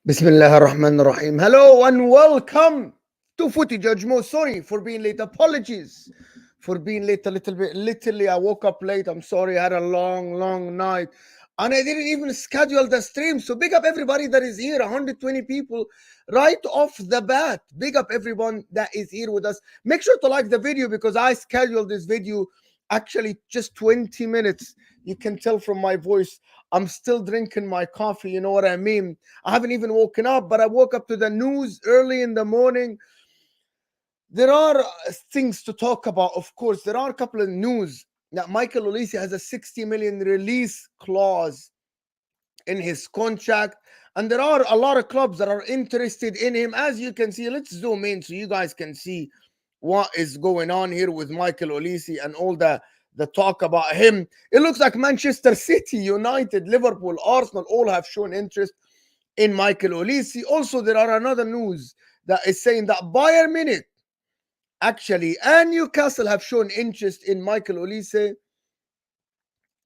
Bismillah ar-Rahman ar-Rahim. Hello and welcome to Footy JUDGEMO. Sorry for being late. Apologies for being late a little bit. Literally, I woke up late. I'm sorry. I had a long night. And I didn't even schedule the stream. So big up everybody that is here. 120 people right off the bat. Big up everyone that is here with us. Make sure to like the video because I scheduled this video actually just 20 minutes. You can tell from my voice. I'm still drinking my coffee, you know what I mean? I haven't even woken up, but I woke up to the news early in the morning. There are things to talk about, of course. There are a couple of news that Michael Olise has a 60 million release clause in his contract. And there are a lot of clubs that are interested in him. As you can see, let's zoom in so you guys can see what is going on here with Michael Olise and all the talk about him. It looks like Manchester City, United, Liverpool, Arsenal all have shown interest in Michael Olise. Also, there are another news that is saying that Bayern Munich Actually, and Newcastle have shown interest in Michael Olise.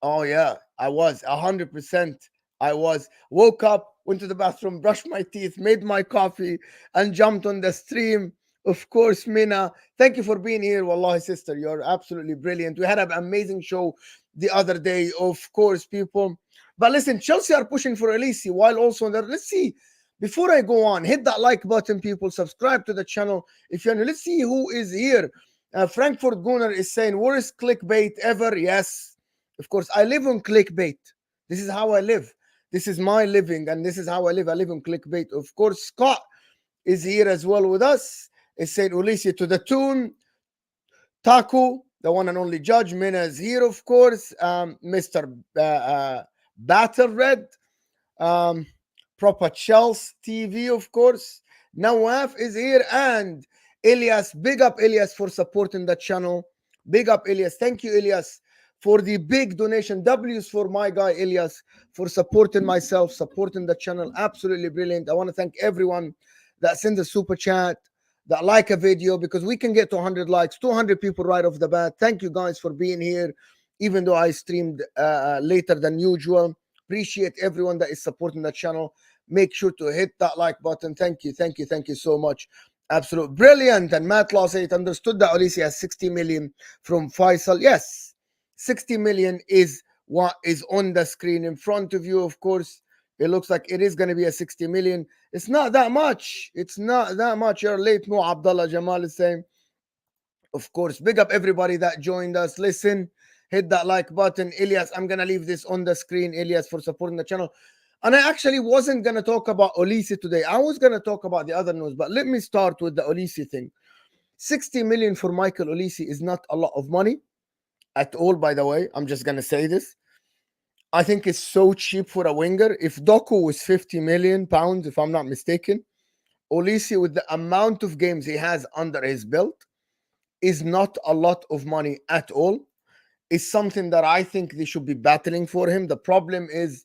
Oh yeah, I was 100%. I was woke up, went to the bathroom, brushed my teeth, made my coffee, and jumped on the stream. Of course, Mina, thank you for being here. Wallahi, sister, you're absolutely brilliant. We had an amazing show the other day, of course, people. But listen, Chelsea are pushing for Elise while also there. Let's see. Before I go on, hit that like button, people. Subscribe to the channel if you're new. Let's see who is here. Frankfurt Gunnar is saying, worst clickbait ever. Yes, of course, I live on clickbait. This is how I live. This is my living, and this is how I live. I live on clickbait. Of course, Scott is here as well with us. Is saying Olise to the tune. Taku, the one and only judge. Mina is here, of course. Mr. Battle Red. Proper Chelsea TV, of course. Nawaf is here, and Elias. Big up Elias for supporting the channel. Big up Elias. Thank you, Elias, for the big donation. W's for my guy Elias for supporting myself, supporting the channel. Absolutely brilliant. I want to thank everyone that sends a super chat, that like a video, because we can get to 100 likes, 200 people right off the bat. Thank you guys for being here, even though I streamed later than usual. Appreciate everyone that is supporting the channel. Make sure to hit that like button. Thank you, thank you, thank you so much. Absolute brilliant. And Matt Law said it understood that Olise has 60 million from Faisal. Yes, 60 million is what is on the screen in front of you. Of course, it looks like it is going to be a 60 million. It's not that much. It's not that much. You're late, Mo Abdullah Jamal is saying. Of course, big up everybody that joined us. Listen, hit that like button. Elias, I'm going to leave this on the screen, Elias, for supporting the channel. And I actually wasn't going to talk about Olise today. I was going to talk about the other news, but let me start with the Olise thing. 60 million for Michael Olise is not a lot of money at all, by the way. I'm just going to say this. I think it's so cheap for a winger. If Doku was 50 million pounds, if I'm not mistaken, Olise, with the amount of games he has under his belt, is not a lot of money at all. It's something that I think they should be battling for him. The problem is,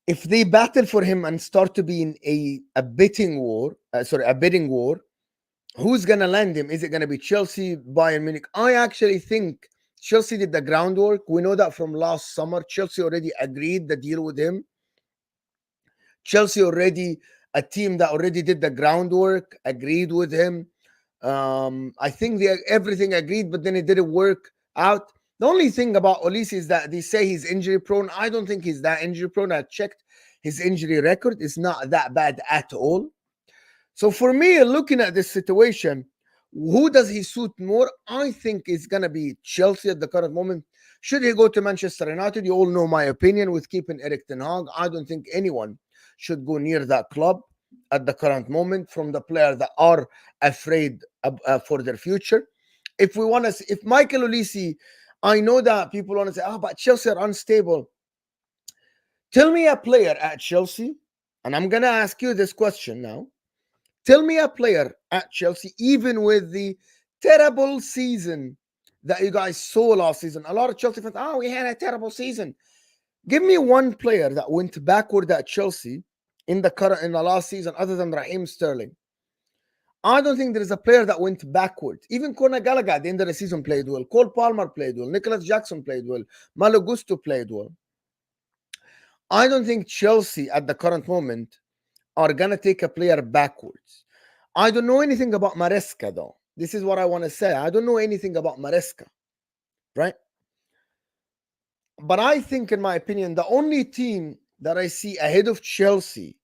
if they battle for him and start to be in a bidding war, who's gonna land him? Is it gonna be Chelsea, Bayern Munich? I actually think Chelsea did the groundwork. We know that from last summer. Chelsea already agreed the deal with him. Chelsea already, a team that already did the groundwork, agreed with him. I think everything agreed, but then it didn't work out. The only thing about Olise is that they say he's injury prone. I don't think he's that injury prone. I checked his injury record. It's not that bad at all. So for me, looking at this situation, who does he suit more? I think it's going to be Chelsea at the current moment. Should he go to Manchester United? You all know my opinion with keeping Erik ten Hag. I don't think anyone should go near that club at the current moment from the players that are afraid for their future. If we want to, if Michael Olise, I know that people want to say, but Chelsea are unstable. Tell me a player at Chelsea, and I'm going to ask you this question now. Tell me a player at Chelsea, even with the terrible season that you guys saw last season. A lot of Chelsea fans, we had a terrible season. Give me one player that went backward at Chelsea in the last season other than Raheem Sterling. I don't think there is a player that went backward. Even Conor Gallagher at the end of the season played well. Cole Palmer played well. Nicholas Jackson played well. Malo Gusto played well. I don't think Chelsea at the current moment are going to take a player backwards. I don't know anything about Maresca, though. This is what I want to say. I don't know anything about Maresca, right? But I think, in my opinion, the only team that I see ahead of Chelsea,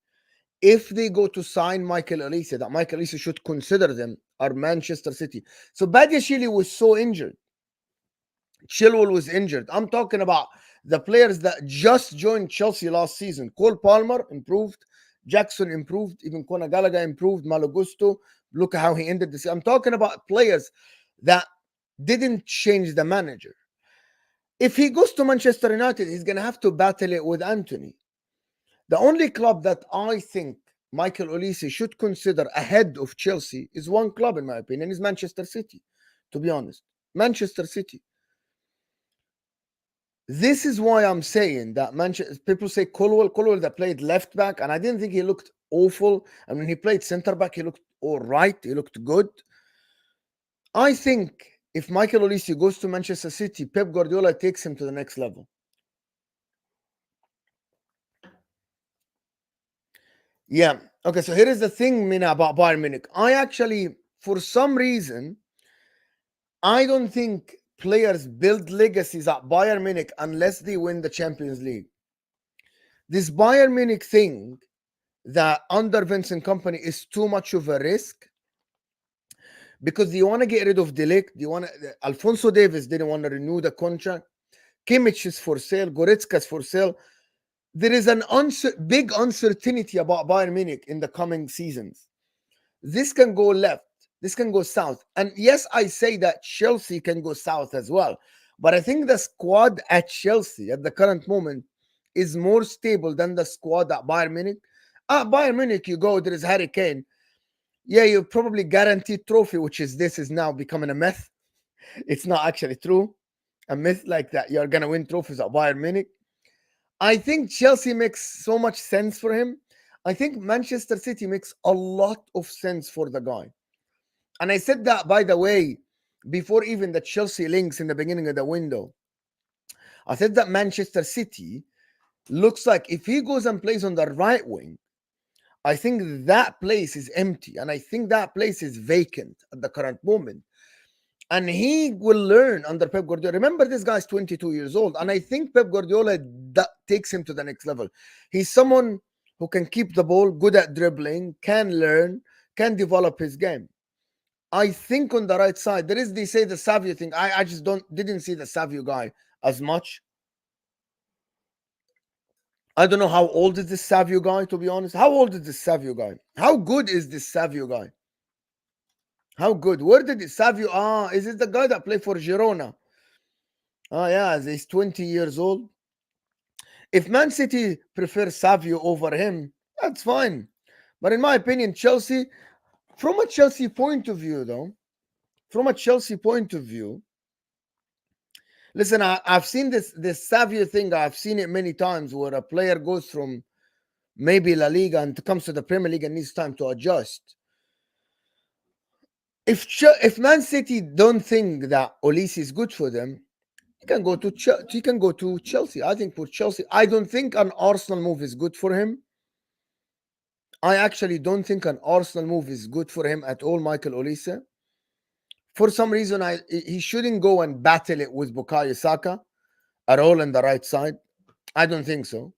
if they go to sign Michael Olise, that Michael Olise should consider them, are Manchester City. So Badiashile was so injured. Chilwell was injured. I'm talking about the players that just joined Chelsea last season. Cole Palmer improved. Jackson improved. Even Conor Gallagher improved. Malo Gusto. Look at how he ended the season. I'm talking about players that didn't change the manager. If he goes to Manchester United, he's going to have to battle it with Anthony. The only club that I think Michael Olise should consider ahead of Chelsea is one club, in my opinion, is Manchester City, to be honest. Manchester City. This is why I'm saying that people say Colwell that played left back, and I didn't think he looked awful. And when he played center back, he looked all right. He looked good. I think if Michael Olise goes to Manchester City, Pep Guardiola takes him to the next level. Yeah. Okay, so here is the thing, Mina, about Bayern Munich. I actually, for some reason, I don't think players build legacies at Bayern Munich unless they win the Champions League. This Bayern Munich thing that under Vincent Company is too much of a risk because they want to get rid of De Ligt. They want Alphonso Davies didn't want to renew the contract. Kimmich is for sale. Goretzka is for sale. There is an big uncertainty about Bayern Munich in the coming seasons. This can go left. This can go south. And yes, I say that Chelsea can go south as well. But I think the squad at Chelsea at the current moment is more stable than the squad at Bayern Munich. At Bayern Munich, you go, there is Harry Kane. Yeah, you probably guaranteed trophy, which is this is now becoming a myth. It's not actually true. A myth like that. You're going to win trophies at Bayern Munich. I think Chelsea makes so much sense for him. I think Manchester City makes a lot of sense for the guy. And I said that, by the way, before even the Chelsea links in the beginning of the window. I said that Manchester City looks like if he goes and plays on the right wing, I think that place is empty. And I think that place is vacant at the current moment. And he will learn under Pep Guardiola. Remember, this guy's 22 years old. And I think Pep Guardiola takes him to the next level. He's someone who can keep the ball, good at dribbling, can learn, can develop his game. I think on the right side, there is, they say, the Savio thing. I just didn't see the Savio guy as much. I don't know how old is this Savio guy, to be honest. How old is this Savio guy? How good is this Savio guy? How good? Where did Savio? Is it the guy that played for Girona? Yeah, he's 20 years old. If Man City prefers Savio over him, that's fine. But in my opinion, Chelsea, from a Chelsea point of view, though, listen, I've seen this Savio thing. I've seen it many times where a player goes from maybe La Liga and comes to the Premier League and needs time to adjust. If Man City don't think that Olise is good for them, he can go to Chelsea. I think for Chelsea, I don't think an Arsenal move is good for him. I actually don't think an Arsenal move is good for him at all, Michael Olise. For some reason, he shouldn't go and battle it with Bukayo Saka at all on the right side. I don't think so.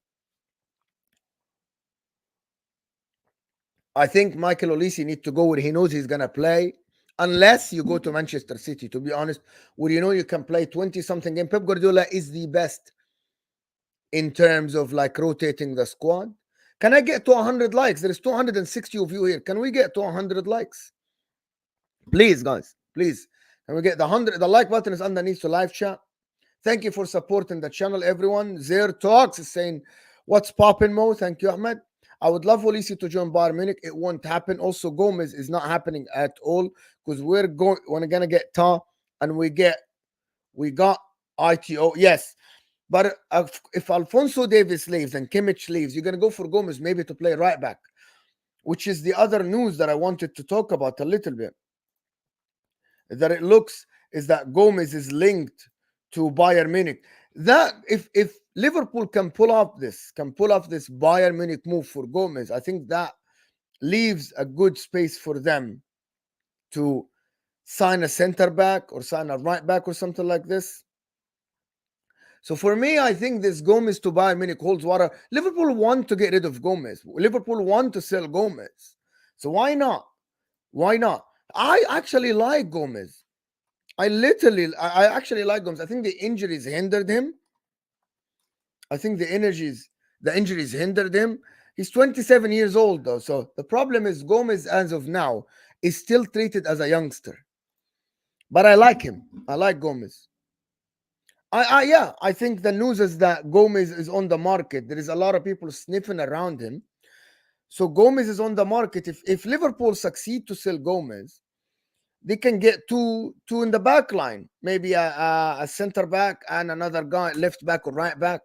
I think Michael Olise needs to go where he knows he's going to play, unless you go to Manchester City, to be honest, where you know you can play 20-something games. Pep Guardiola is the best in terms of like rotating the squad. Can I get to 100 likes? There is 260 of you here. Can we get to 100 likes? Please, guys, please. Can we get the 100? The like button is underneath the live chat. Thank you for supporting the channel, everyone. Zer Talks is saying, what's poppin', Mo? Thank you, Ahmed. I would love Olise to join Bayern Munich. It won't happen. Also, Gomes is not happening at all because we're gonna get Ta and we got ITO. Yes. But if Alphonso Davies leaves and Kimmich leaves, you're going to go for Gomes maybe to play right back, which is the other news that I wanted to talk about a little bit. That it looks is that Gomes is linked to Bayern Munich. That if Liverpool can pull off this Bayern Munich move for Gomes, I think that leaves a good space for them to sign a center back or sign a right back or something like this. So for me, I think this Gomes to Bayern Munich holds water. Liverpool want to get rid of Gomes. Liverpool want to sell Gomes. So why not? Why not? I actually like Gomes. I actually like Gomes. I think the injuries hindered him. The injuries hindered him. He's 27 years old though. So the problem is Gomes as of now is still treated as a youngster. But I like him. I like Gomes. I think the news is that Gomes is on the market. There is a lot of people sniffing around him. So Gomes is on the market. If Liverpool succeed to sell Gomes, they can get two in the back line, maybe a center back and another guy, left back or right back,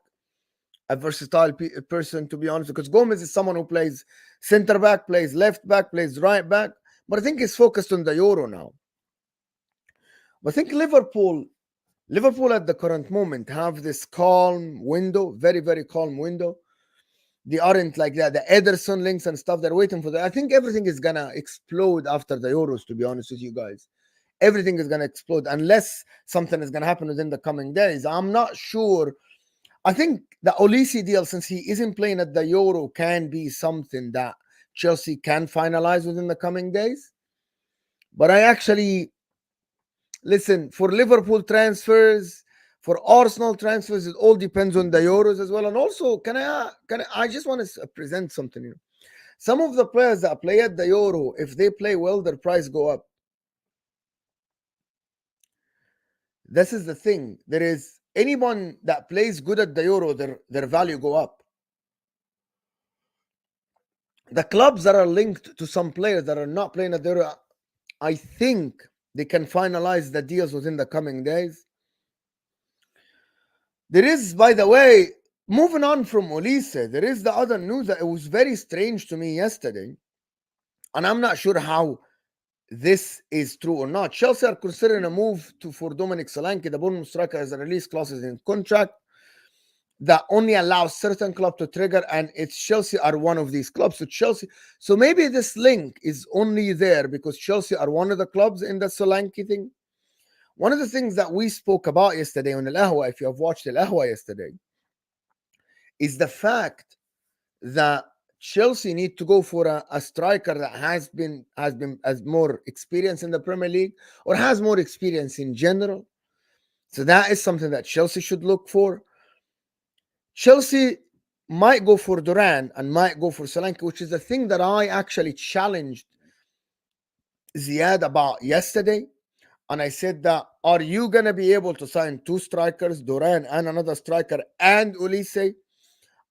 a versatile person, to be honest, because Gomes is someone who plays center back, plays left back, plays right back, but I think he's focused on the Euro now. But I think Liverpool at the current moment have this calm window, very, very calm window. They aren't like that. The Ederson links and stuff, they're waiting for that. I think everything is gonna explode after the Euros, to be honest with you guys. Everything is gonna explode unless something is gonna happen within the coming days. I'm not sure. I think the Olise deal, since he isn't playing at the Euro, can be something that Chelsea can finalize within the coming days. But I actually listen, for Liverpool transfers, for Arsenal transfers, it all depends on the Euros as well. And also, I just want to present something here. Some of the players that play at the Euro, if they play well, their price go up. This is the thing. There is anyone that plays good at the Euro, their value go up. The clubs that are linked to some players that are not playing at the Euro, I think they can finalize the deals within the coming days. There is, by the way, moving on from Olise, there is the other news that it was very strange to me yesterday, and I'm not sure how this is true or not. Chelsea are considering a move for Dominic Solanke. The Bournemouth striker has a release clauses in contract that only allows certain clubs to trigger, and it's Chelsea are one of these clubs. So maybe this link is only there because Chelsea are one of the clubs in the Solanke thing. One of the things that we spoke about yesterday on 𝐒𝐤, if you have watched 𝐒𝐤 yesterday, is the fact that Chelsea need to go for a striker that has more experience in the Premier League or has more experience in general. So that is something that Chelsea should look for. Chelsea might go for Duran and might go for Solanke, which is the thing that I actually challenged Ziad about yesterday. And I said that, are you going to be able to sign two strikers, Duran and another striker, and Olise?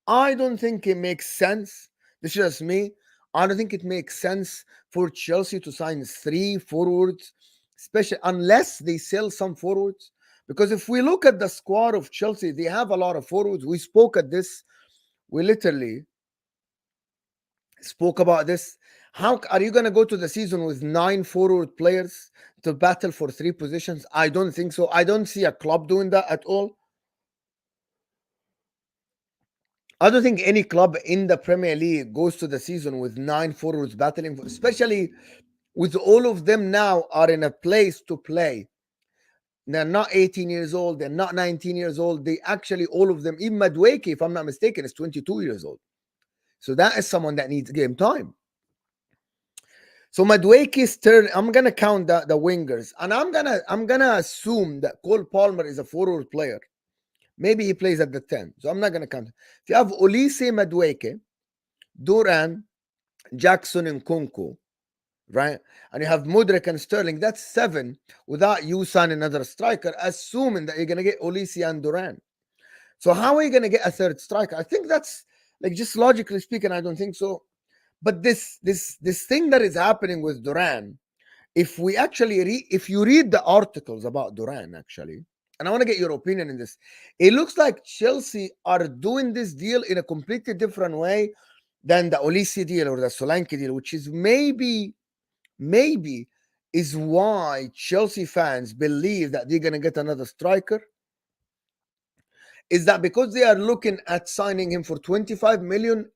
I don't think it makes sense. This is just me. I don't think it makes sense for Chelsea to sign three forwards, especially unless they sell some forwards. Because if we look at the squad of Chelsea, they have a lot of forwards. We spoke at this. We literally spoke about this. How are you going to go to the season with 9 forward players to battle for 3 positions? I don't think so. I don't see a club doing that at all. I don't think any club in the Premier League goes to the season with 9 forwards battling, especially with all of them now are in a place to play. They're not 18 years old. They're not 19 years old. They actually, all of them, even Madueke, if I'm not mistaken, is 22 years old. So that is someone that needs game time. So Madueke's turn, I'm gonna count the wingers, and I'm gonna assume that Cole Palmer is a forward player. Maybe he plays at the 10, so I'm not gonna count. If you have Olise, Madueke, Duran, Jackson, and Nkunku, right, and you have Mudryk and Sterling, that's 7 without you signing another striker, assuming that you're gonna get Olise and Duran. So how are you gonna get a third striker? I think that's like, just logically speaking, I don't think so. But this thing that is happening with Duran, if we actually if you read the articles about Duran, actually, and I want to get your opinion in this, it looks like Chelsea are doing this deal in a completely different way than the Olise deal or the Solanke deal, which is maybe is why Chelsea fans believe that they're going to get another striker. Is that because they are looking at signing him for 25 million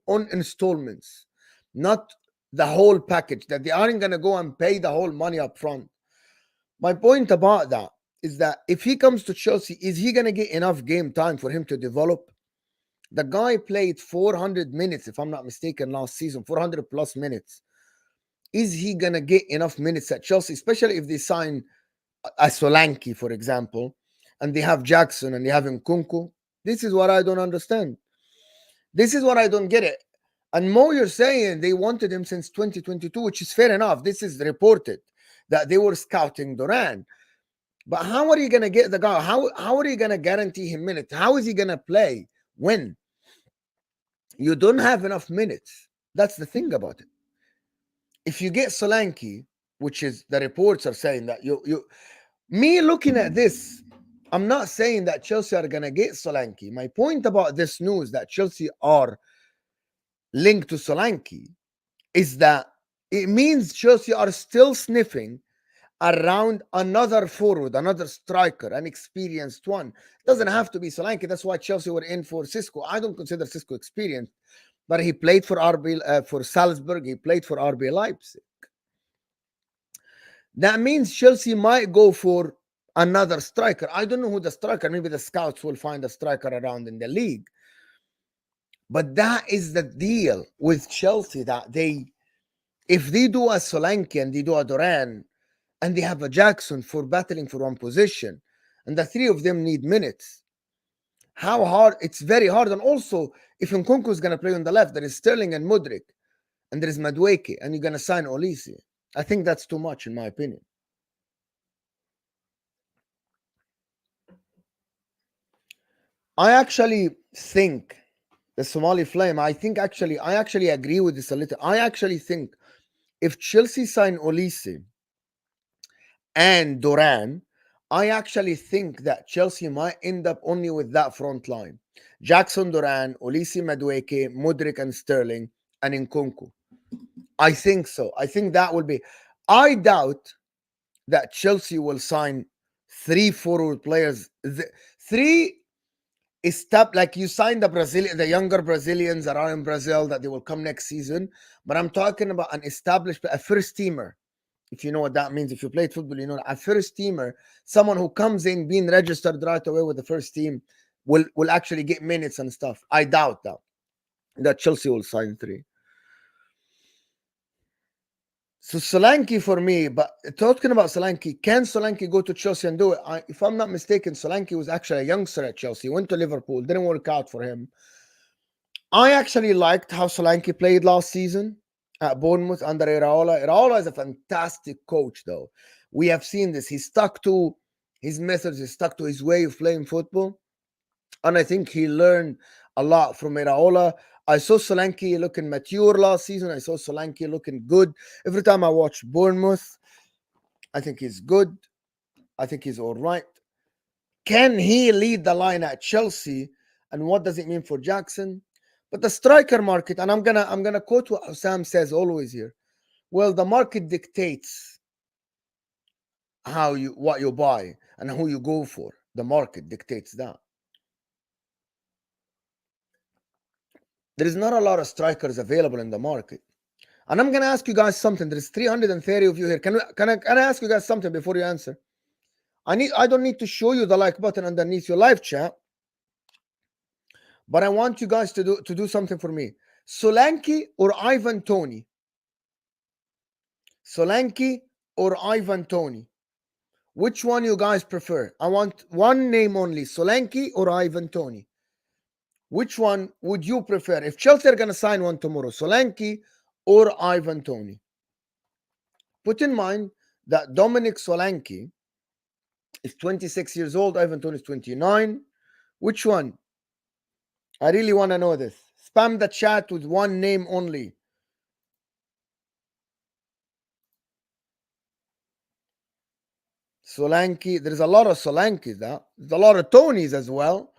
on installments, not the whole package, that they aren't going to go and pay the whole money up front. My point about that is that if he comes to Chelsea, is he going to get enough game time for him to develop? The guy played 400 minutes, if I'm not mistaken, last season, 400 plus minutes. Is he going to get enough minutes at Chelsea, especially if they sign a Solanke, for example, and they have Jackson and they have Nkunku? This is what I don't understand. This is what I don't get it. And Mo, you're saying they wanted him since 2022, which is fair enough. This is reported that they were scouting Duran. But how are you going to get the guy? How are you going to guarantee him minutes? How is he going to play when you don't have enough minutes? That's the thing about it. If you get Solanke, which is the reports are saying that me looking at this, I'm not saying that Chelsea are going to get Solanke. My point about this news that Chelsea are linked to Solanke is that it means Chelsea are still sniffing around another forward, another striker, an experienced one. It doesn't have to be Solanke. That's why Chelsea were in for 𝐔𝐬𝐞. I don't consider 𝐔𝐬𝐞 experienced, but he played for for Salzburg. He played for RB Leipzig. That means Chelsea might go for another striker. I don't know who the striker. Maybe the scouts will find a striker around in the league. But that is the deal with Chelsea, that if they do a Solanke and they do a Duran and they have a Jackson for battling for one position, and the three of them need minutes, how hard? It's very hard. And also, if Nkunku is going to play on the left, there is Sterling and Mudryk, and there is Madueke, and you're going to sign Olise. I think that's too much, in my opinion. I actually think the Somali Flame, I actually agree with this a little. I actually think if Chelsea sign Olise and Duran, I actually think that Chelsea might end up only with that front line. Jackson, Duran, Olise, Madueke, Mudryk, and Sterling, and Nkunku. I think so. I think that will be. I doubt that Chelsea will sign 3 forward players. Three like you signed the younger Brazilians that are in Brazil that they will come next season. But I'm talking about an established, a first teamer. If you know what that means, if you played football, you know a first teamer, someone who comes in being registered right away with the first team, will actually get minutes and stuff. I doubt that Chelsea will sign 3. So Solanke for me, but talking about Solanke, can Solanke go to Chelsea and do it? If I'm not mistaken, Solanke was actually a youngster at Chelsea, went to Liverpool, didn't work out for him. I actually liked how Solanke played last season at Bournemouth under Iraola. Iraola is a fantastic coach, though. We have seen this. He stuck to his methods, he stuck to his way of playing football. And I think he learned a lot from Iraola. I saw Solanke looking mature last season. I saw Solanke looking good. Every time I watch Bournemouth, I think he's good. I think he's all right. Can he lead the line at Chelsea? And what does it mean for Jackson? But the striker market, and I'm gonna quote what HUSAM says always here. Well, the market dictates what you buy and who you go for. The market dictates that. There is not a lot of strikers available in the market. And I'm going to ask you guys something. There's 330 of you here. Can I ask you guys something before you answer? I don't need to show you the like button underneath your live chat, but I want you guys to do something for me. Solanke or Ivan Toney? Solanke or Ivan Toney? Which one you guys prefer? I want one name only. Solanke or Ivan Toney? Which one would you prefer? If Chelsea are going to sign one tomorrow, Solanke or Ivan Toney? Put in mind that Dominic Solanke is 26 years old. Ivan Toney is 29. Which one? I really want to know this. Spam the chat with one name only. Solanke. There's a lot of Solankes. There's a lot of Toneys as well.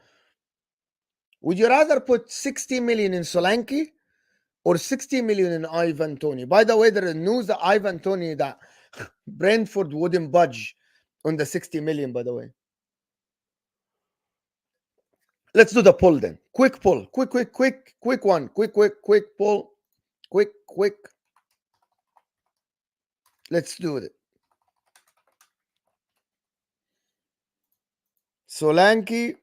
Would you rather put 60 million in Solanke or 60 million in Ivan Toney? By the way, there is news that Ivan Toney, that Brentford wouldn't budge on the 60 million, by the way. Let's do the poll then. Quick poll. Quick one. Quick poll. Quick. Let's do it. Solanke,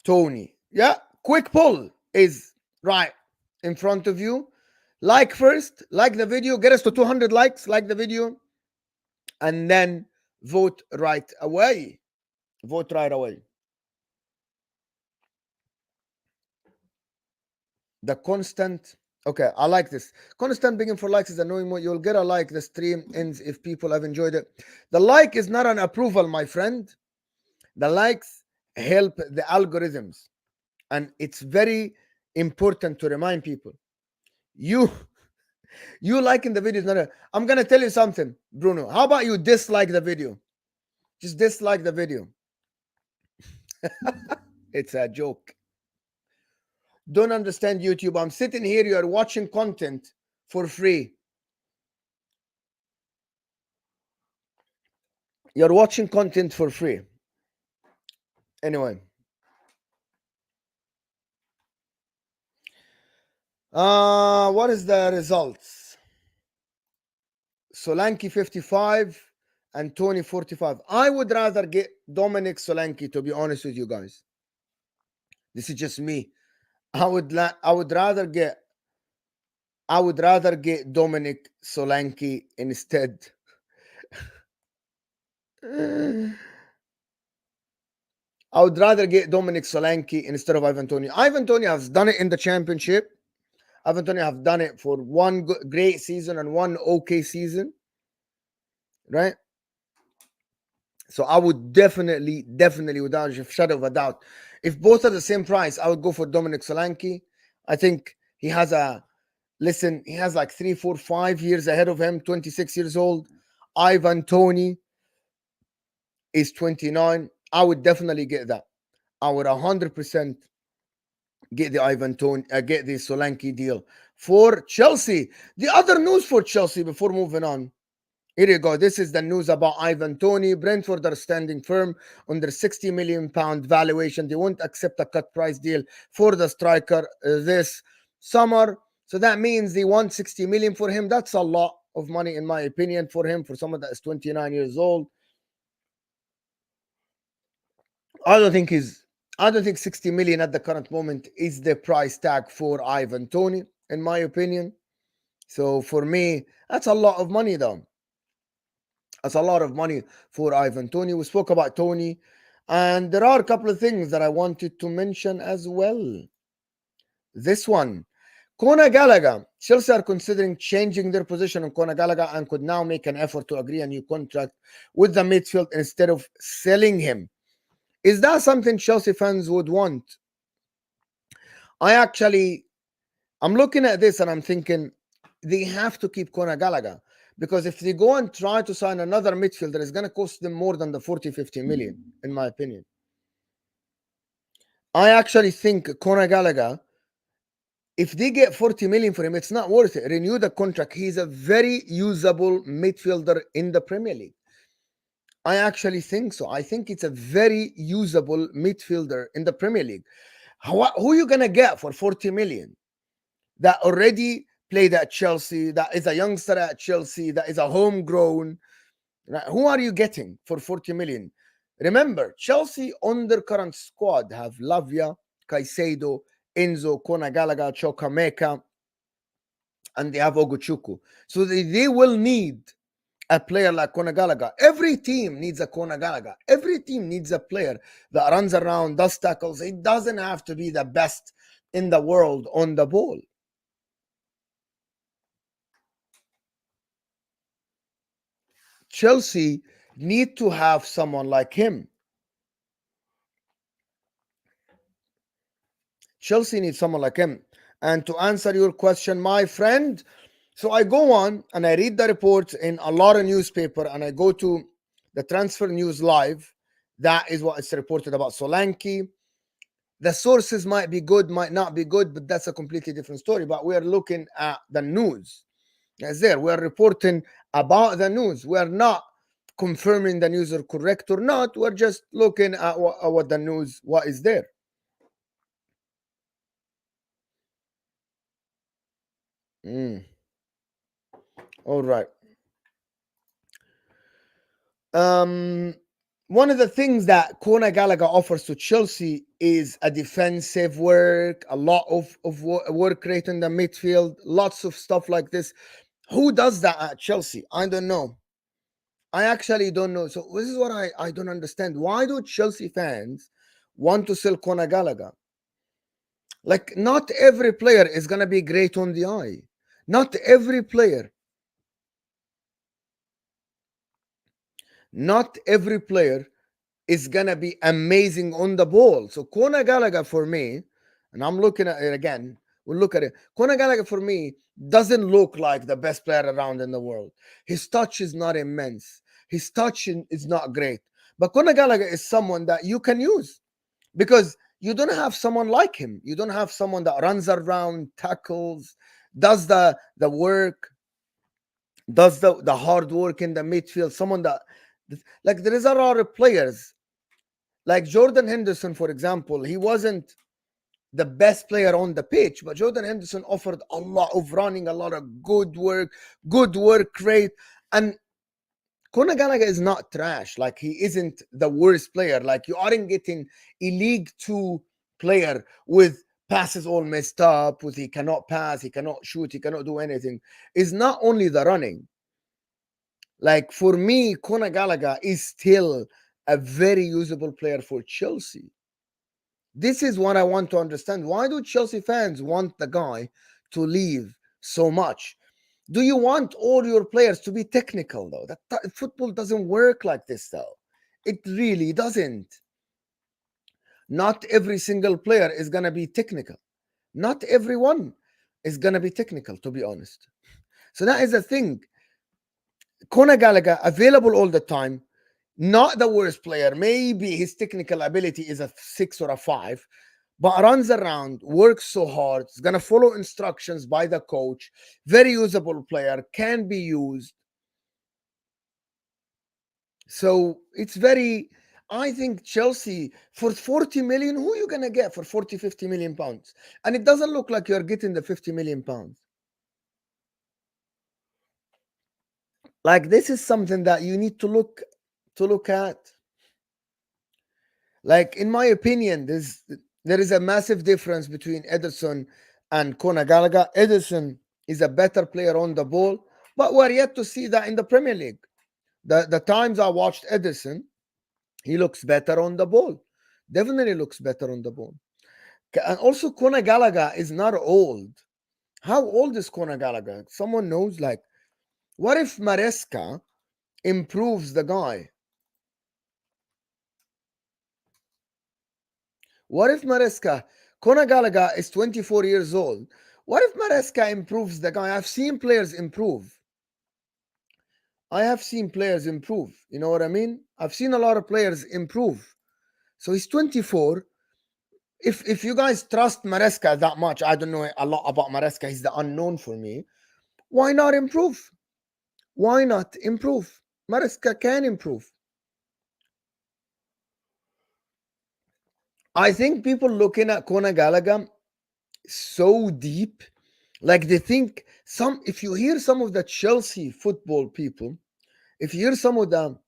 Toney. Yeah, quick poll is right in front of you. Like first, like the video, get us to 200 likes, like the video, and then vote right away. Vote right away. The constant, okay, I like this. Constant begging for likes is annoying. You'll get a like. The stream ends if people have enjoyed it. The like is not an approval, my friend. The likes help the algorithms. And it's very important to remind people. You liking the video is not I'm going to tell you something, Bruno. How about you dislike the video? Just dislike the video. It's a joke. Don't understand YouTube. I'm sitting here. You are watching content for free. You're watching content for free. Anyway. What is the results? Solanke 55 and Toney 45. I would rather get Dominic Solanke, to be honest with you guys. This is just me. I would rather get Dominic Solanke instead. I would rather get Dominic Solanke instead of Ivan Toney. Ivan Toney has done it in the championship. Ivan Toney have done it for one great season and one okay season, right? So I would definitely, without a shadow of a doubt, if both are the same price, I would go for Dominic Solanke. I think he has he has like 3, 4, 5 years ahead of him, 26 years old. Ivan Toney is 29. I would definitely get that. I would 100% get the Ivan Toney, get the Solanke deal for Chelsea. The other news for Chelsea before moving on. Here you go. This is the news about Ivan Toney. Brentford are standing firm on their £60 million valuation. They won't accept a cut price deal for the striker this summer. So that means they want 60 million for him. That's a lot of money, in my opinion, for him, for someone that is 29 years old. I don't think 60 million at the current moment is the price tag for Ivan Toney, in my opinion. So for me, that's a lot of money, though. That's a lot of money for Ivan Toney. We spoke about Toney, and there are a couple of things that I wanted to mention as well. This one, Conor Gallagher. Chelsea are considering changing their position on Conor Gallagher and could now make an effort to agree a new contract with the midfield instead of selling him. Is that something Chelsea fans would want? I'm looking at this and I'm thinking they have to keep Conor Gallagher, because if they go and try to sign another midfielder, it's going to cost them more than the 40, 50 million, in my opinion. I actually think Conor Gallagher, if they get 40 million for him, it's not worth it. Renew the contract. He's a very usable midfielder in the Premier League. I actually think so. I think it's a very usable midfielder in the Premier League. Who are you going to get for 40 million? That already played at Chelsea, that is a youngster at Chelsea, that is a homegrown. Right? Who are you getting for 40 million? Remember, Chelsea on their current squad have Lavia, Caicedo, Enzo, Conor Gallagher, 𝐒𝐤𝐿, and they have Ogochukwu. So they will need a player like Conor Gallagher. Every team needs a Conor Gallagher. Every team needs a player that runs around, does tackles. It doesn't have to be the best in the world on the ball. Chelsea need to have someone like him. Chelsea needs someone like him. And to answer your question, my friend, so I go on and I read the reports in a lot of newspaper, and I go to the Transfer News Live. That is what is reported about Solanke. The sources might be good, might not be good, but that's a completely different story. But we are looking at the news. As there, we are reporting about the news. We are not confirming the news are correct or not. We're just looking at what the news, what is there. All right. One of the things that Conor Gallagher offers to Chelsea is a defensive work, a lot of work rate in the midfield, lots of stuff like this. Who does that at Chelsea? I don't know. I actually don't know. So this is what I don't understand. Why do Chelsea fans want to sell Conor Gallagher? Like, not every player is going to be great on the eye. Not every player is going to be amazing on the ball. So Conor Gallagher for me, and I'm looking at it again, we'll look at it. Conor Gallagher for me doesn't look like the best player around in the world. His touch is not immense. His touch is not great. But Conor Gallagher is someone that you can use, because you don't have someone like him. You don't have someone that runs around, tackles, does the work, does the hard work in the midfield, someone that Like there is a lot of players, like Jordan Henderson, for example. He wasn't the best player on the pitch, but Jordan Henderson offered a lot of running, a lot of good work rate. And Conor Gallagher is not trash. Like, he isn't the worst player. Like, you aren't getting a League Two player with passes all messed up, with he cannot pass, he cannot shoot, he cannot do anything. It's not only the running. Like, for me, Conor Gallagher is still a very usable player for Chelsea. This is what I want to understand. Why do Chelsea fans want the guy to leave so much? Do you want all your players to be technical, though? That football doesn't work like this, though. It really doesn't. Not every single player is going to be technical. Not everyone is going to be technical, to be honest. So that is the thing. Conor Gallagher, available all the time, not the worst player. Maybe his technical ability is a 6 or a 5, but runs around, works so hard, is going to follow instructions by the coach. Very usable player, can be used. So it's very, I think Chelsea, for 40 million, who are you going to get for 40, 50 million pounds? And it doesn't look like you're getting the 50 million pounds. Like, this is something that you need to look at. Like, in my opinion, there is a massive difference between Ederson and Conor Gallagher. Ederson is a better player on the ball, but we're yet to see that in the Premier League. The times I watched Ederson, he looks better on the ball. Definitely looks better on the ball. And also, Conor Gallagher is not old. How old is Conor Gallagher? Someone knows? Like, what if Maresca improves the guy? What if Maresca, Conor Gallagher is 24 years old. What if Maresca improves the guy? I've seen players improve. I have seen players improve. You know what I mean? I've seen a lot of players improve. So he's 24. If you guys trust Maresca that much, I don't know a lot about Maresca. He's the unknown for me. Why not improve? Why not improve? Maresca can improve. I think people looking at Conor Gallagher so deep, like they think if you hear some of the Chelsea football people, if you hear some of them,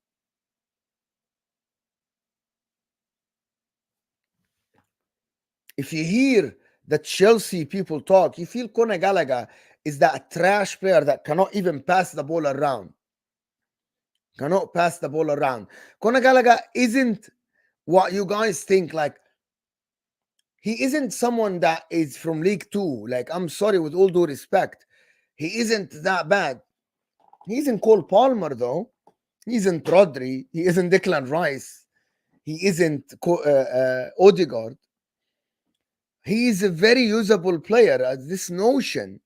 if you hear the Chelsea people talk, you feel Conor Gallagher is that trash player that cannot even pass the ball around. Cannot pass the ball around. Conor Gallagher isn't what you guys think. Like, he isn't someone that is from League Two. Like, I'm sorry, with all due respect, he isn't that bad. He isn't Cole Palmer, though. He isn't Rodri. He isn't Declan Rice. He isn't Odegaard. He is a very usable player. This notion,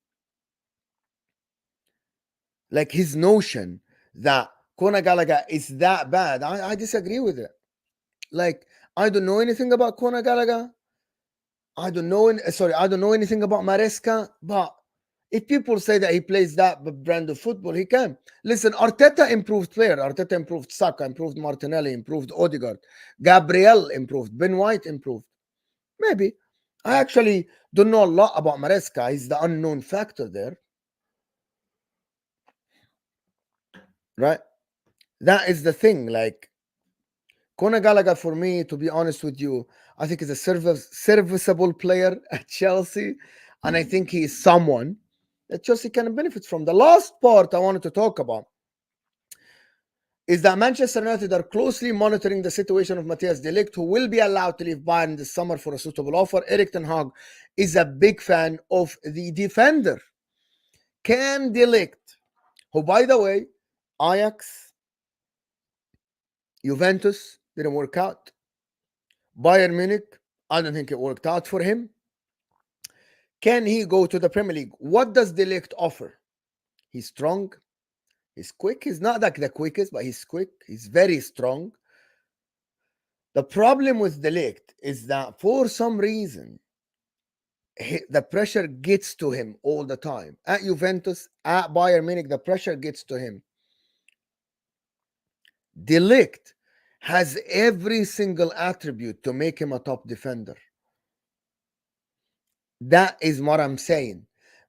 like his notion that Conor Gallagher is that bad, I disagree with it. Like, I don't know anything about Conor Gallagher. I don't know anything about Maresca, but if people say that he plays that brand of football, he can. Listen, Arteta improved player. Arteta improved Saka, improved Martinelli, improved Odegaard. Gabriel improved. Ben White improved. Maybe. I actually don't know a lot about Maresca. He's the unknown factor there. Right? That is the thing. Like, Conor Gallagher, for me, to be honest with you, I think is a serviceable player at Chelsea. And I think he is someone that Chelsea can benefit from. The last part I wanted to talk about is that Manchester United are closely monitoring the situation of Matthias de Ligt, who will be allowed to leave Bayern this summer for a suitable offer. Erik ten Hag is a big fan of the defender. Can de Ligt, who, by the way, Ajax, Juventus didn't work out. Bayern Munich, I don't think it worked out for him. Can he go to the Premier League? What does de Ligt offer? He's strong. He's quick. He's not like the quickest, but he's quick. He's very strong. The problem with de Ligt is that for some reason, the pressure gets to him all the time. At Juventus, at Bayern Munich, the pressure gets to him. De Ligt has every single attribute to make him a top defender. That is what I'm saying.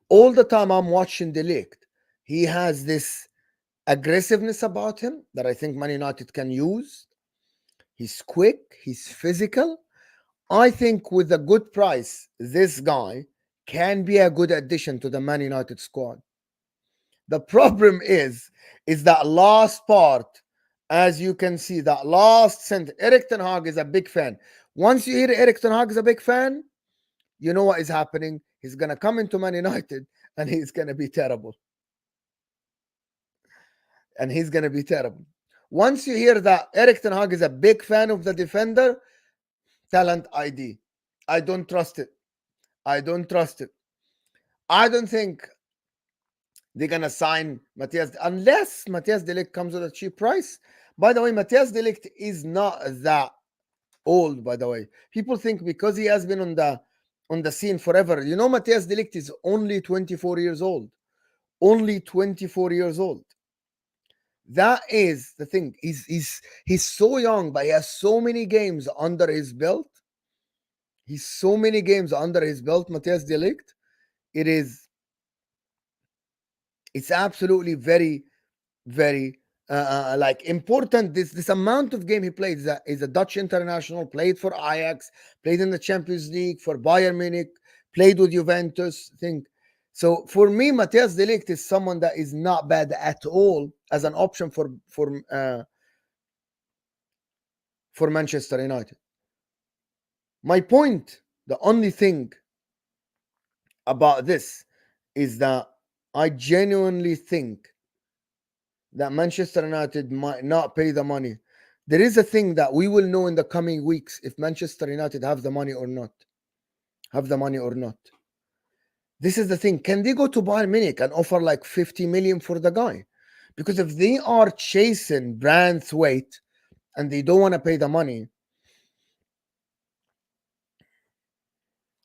All the time I'm watching De Ligt, he has this aggressiveness about him that I think Man United can use. He's quick, he's physical. I think with a good price, this guy can be a good addition to the Man United squad. The problem is that last part, as you can see, that last sentence. Erik Ten Hag is a big fan. Once you hear Erik Ten Hag is a big fan, you know what is happening. He's going to come into Man United and he's going to be terrible. And he's going to be terrible. Once you hear that Erik Ten Hag is a big fan of the defender, talent ID. I don't trust it. I don't trust it. I don't think they're going to sign Matthias unless Matthias de Ligt comes at a cheap price. By the way, Matthias de Ligt is not that old, by the way. People think because he has been on the scene forever. You know, Matthias de Ligt is only 24 years old. Only 24 years old. That is the thing. He's so young, but he has so many games under his belt. He's so many games under his belt, Matthias de Ligt. It's absolutely very, very like important. This amount of game he played is a Dutch international, played for Ajax, played in the Champions League for Bayern Munich, played with Juventus. Think so. For me, Matthias de Ligt is someone that is not bad at all as an option for Manchester United. My point, the only thing about this is that I genuinely think that Manchester United might not pay the money. There is a thing that we will know in the coming weeks if Manchester United have the money or not. This is the thing. Can they go to Bayern Munich and offer like 50 million for the guy? Because if they are chasing Branthwaite and they don't want to pay the money.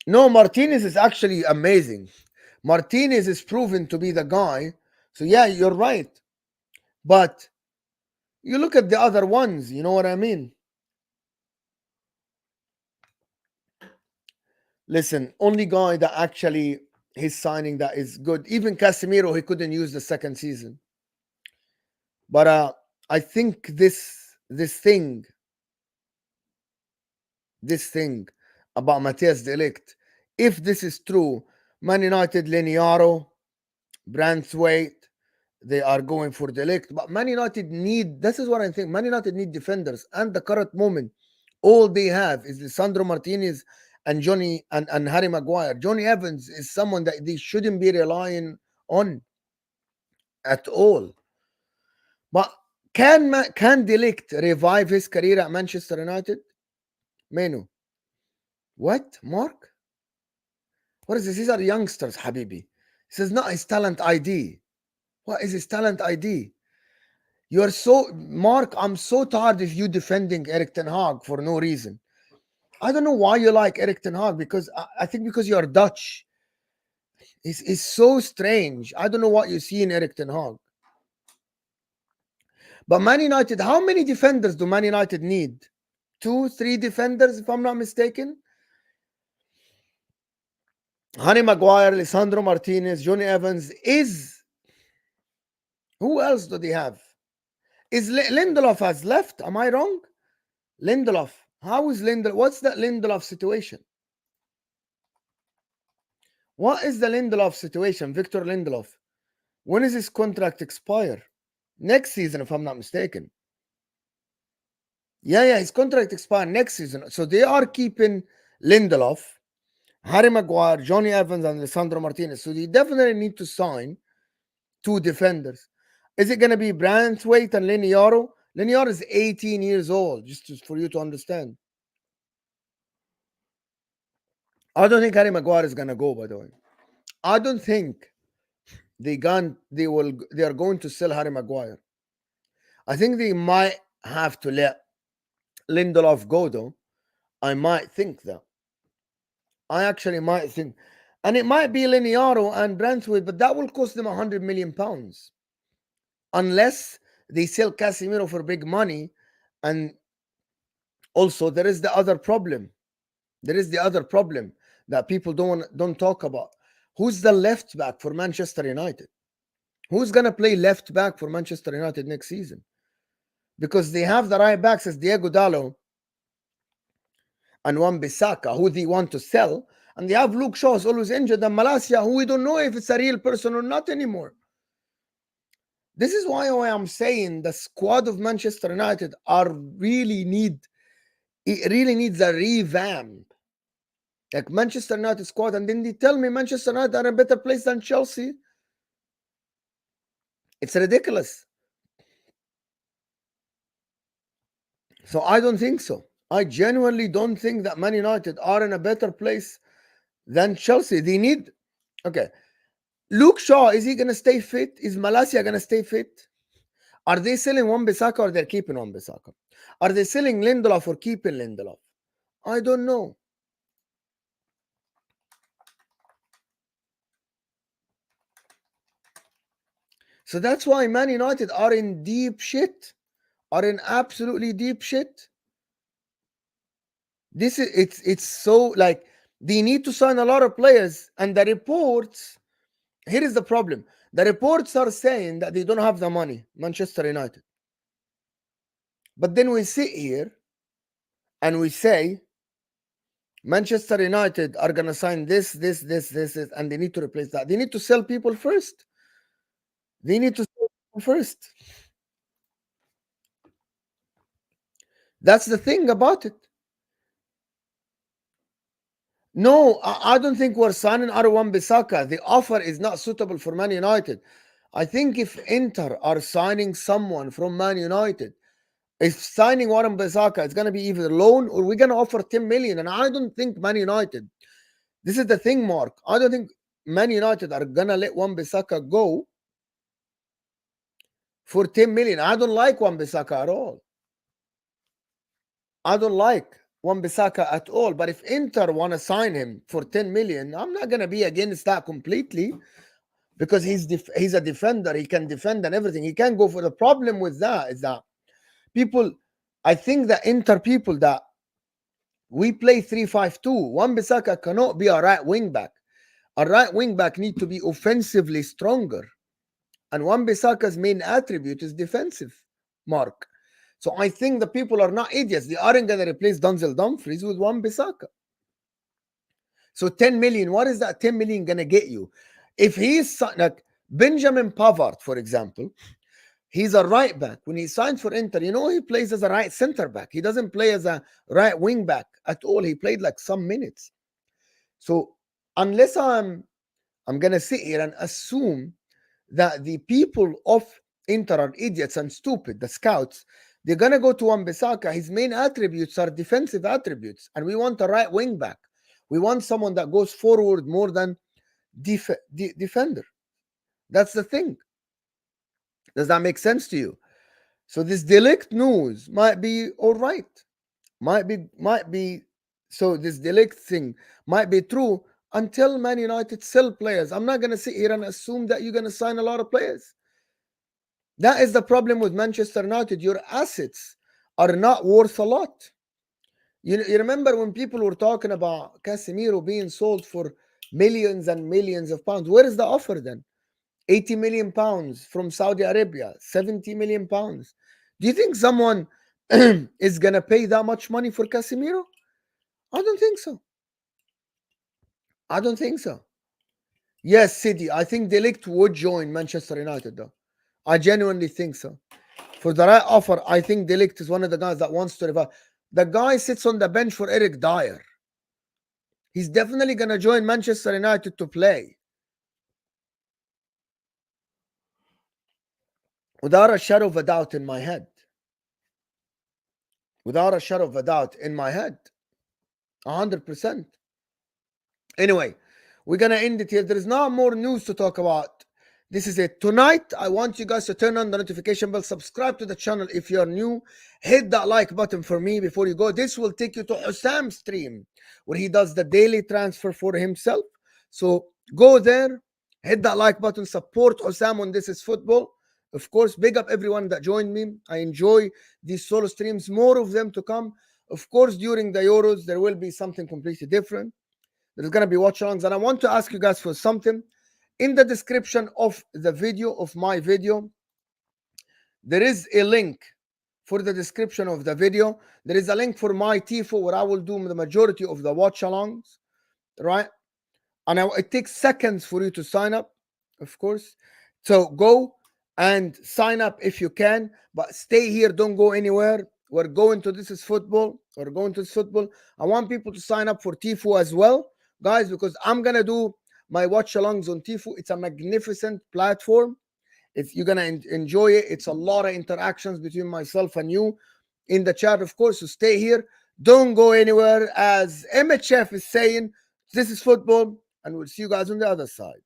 No, Martinez is actually amazing. Martinez is proven to be the guy. So yeah, you're right. But you look at the other ones, you know what I mean? Listen, only guy that actually his signing that is good. Even Casemiro, he couldn't use the second season. But I think this thing about Matthias de Ligt, if this is true, Man United, Liniaro, Branthwaite, they are going for de Ligt. But Man United need, this is what I think, Man United need defenders. And the current moment, all they have is Lisandro Martinez and and Harry Maguire. Johnny Evans is someone that they shouldn't be relying on at all. But can de Ligt revive his career at Manchester United? Menu. What? Mark? What is this? These are youngsters, Habibi. This is not his talent ID. What is his talent ID? You are so, Mark, I'm so tired of you defending Erik Ten Hag for no reason. I don't know why you like Erik Ten Hag, because I think because you are Dutch. It's so strange. I don't know what you see in Erik Ten Hag. But Man United, how many defenders do Man United need? 2, 3 defenders, if I'm not mistaken. Harry Maguire, Lisandro Martinez, Johnny Evans. Who else do they have? Is Lindelof has left? Am I wrong? Lindelof. How is Lindelof? What's that Lindelof situation? What is the Lindelof situation? Victor Lindelof. When is his contract expire? Next season, if I'm not mistaken. Yeah, his contract expire next season. So they are keeping Lindelof, Harry Maguire, Johnny Evans, and Lisandro Martinez. So they definitely need to sign 2 defenders. Is it going to be Branthwaite and Liniaro? Liniaro is 18 years old, just for you to understand. I don't think Harry Maguire is going to go, by the way. I don't think they are going to sell Harry Maguire. I think they might have to let Lindelof go, though. I might think that. I actually might think. And it might be Liniaro and Branthwaite, but that will cost them £100 million. Unless they sell Casemiro for big money. And also there is the other problem. There is the other problem that people don't talk about. Who's the left back for Manchester United? Who's gonna play left back for Manchester United next season? Because they have the right backs as Diogo Dalot and Wan-Bissaka, who they want to sell, and they have Luke Shaw, who's always injured, and Malacia, who we don't know if it's a real person or not anymore. This is why I'm saying the squad of Manchester United really needs a revamp. Like Manchester United squad, and then they tell me Manchester United are in a better place than Chelsea. It's ridiculous. So I don't think so. I genuinely don't think that Man United are in a better place than Chelsea. They need, okay, Luke Shaw, is he going to stay fit? Is Malacia going to stay fit? Are they selling Wan-Bissaka or they're keeping Wan-Bissaka? Are they selling Lindelof or keeping Lindelof? I don't know. So that's why Man United are in deep shit. Are in absolutely deep shit. This is it's so like they need to sign a lot of players, and the reports, here is the problem. The reports are saying that they don't have the money, Manchester United. But then we sit here and we say Manchester United are going to sign this, and they need to replace that. They need to sell people first. They need to sell people first. That's the thing about it. No, I don't think we're signing Wan-Bissaka. The offer is not suitable for Man United. I think if Inter are signing someone from Man United, if signing Wan-Bissaka is going to be either loan or we're going to offer 10 million. And I don't think Man United, this is the thing, Mark. I don't think Man United are going to let Wan-Bissaka go for 10 million. I don't like Wan-Bissaka at all. I don't like Wan-Bissaka at all. But if Inter want to sign him for 10 million, I'm not going to be against that completely, because he's a defender. He can defend and everything. He can go for. The problem with that is that people, I think the Inter people, that we play 3-5-2. Wan-Bissaka cannot be a right wing back. A right wing back need to be offensively stronger. And Wan-Bissaka's main attribute is defensive, Mark. So I think the people are not idiots. They aren't going to replace Denzel Dumfries with Wan-Bissaka. So 10 million, what is that 10 million going to get you? If he's like Benjamin Pavard, for example, he's a right back. When he signed for Inter, he plays as a right center back. He doesn't play as a right wing back at all. He played like some minutes. So unless I'm going to sit here and assume that the people of Inter are idiots and stupid, the scouts, they're going to go to Wan-Bissaka. His main attributes are defensive attributes, and we want a right wing back. We want someone that goes forward more than defender. That's the thing. Does that make sense to you? So this De Ligt news might be all right. Might be. So this De Ligt thing might be true until Man United sell players. I'm not going to sit here and assume that you're going to sign a lot of players. That is the problem with Manchester United. Your assets are not worth a lot. You remember when people were talking about Casemiro being sold for millions and millions of pounds? Where is the offer then? 80 million pounds from Saudi Arabia, 70 million pounds. Do you think someone is going to pay that much money for Casemiro? I don't think so. I don't think so. Yes, City. I think De Ligt would join Manchester United, though. I genuinely think so. For the right offer, I think De Ligt is one of the guys that wants to revive. The guy sits on the bench for Eric Dyer. He's definitely going to join Manchester United to play. Without a shadow of a doubt in my head. Without a shadow of a doubt in my head. 100%. Anyway, we're going to end it here. There is not more news to talk about. This is it. Tonight, I want you guys to turn on the notification bell. Subscribe to the channel if you're new. Hit that like button for me before you go. This will take you to HUSAM's stream, where he does the daily transfer for himself. So go there, hit that like button, support HUSAM on This Is Football. Of course, big up everyone that joined me. I enjoy these solo streams, more of them to come. Of course, during the Euros, there will be something completely different. There's going to be watch-alongs. And I want to ask you guys for something. In the description of the video, of my video, there is a link for the description of the video. There is a link for my TIFO where I will do the majority of the watch-alongs, right? And it takes seconds for you to sign up, of course. So go and sign up if you can, but stay here. Don't go anywhere. We're going to This Is Football. We're going to This Football. I want people to sign up for TIFO as well, guys, because I'm going to do my watch-alongs on TIFO. It's a magnificent platform. You're going to enjoy it. It's a lot of interactions between myself and you in the chat, of course. So stay here. Don't go anywhere. As MHF is saying, this is football, and we'll see you guys on the other side.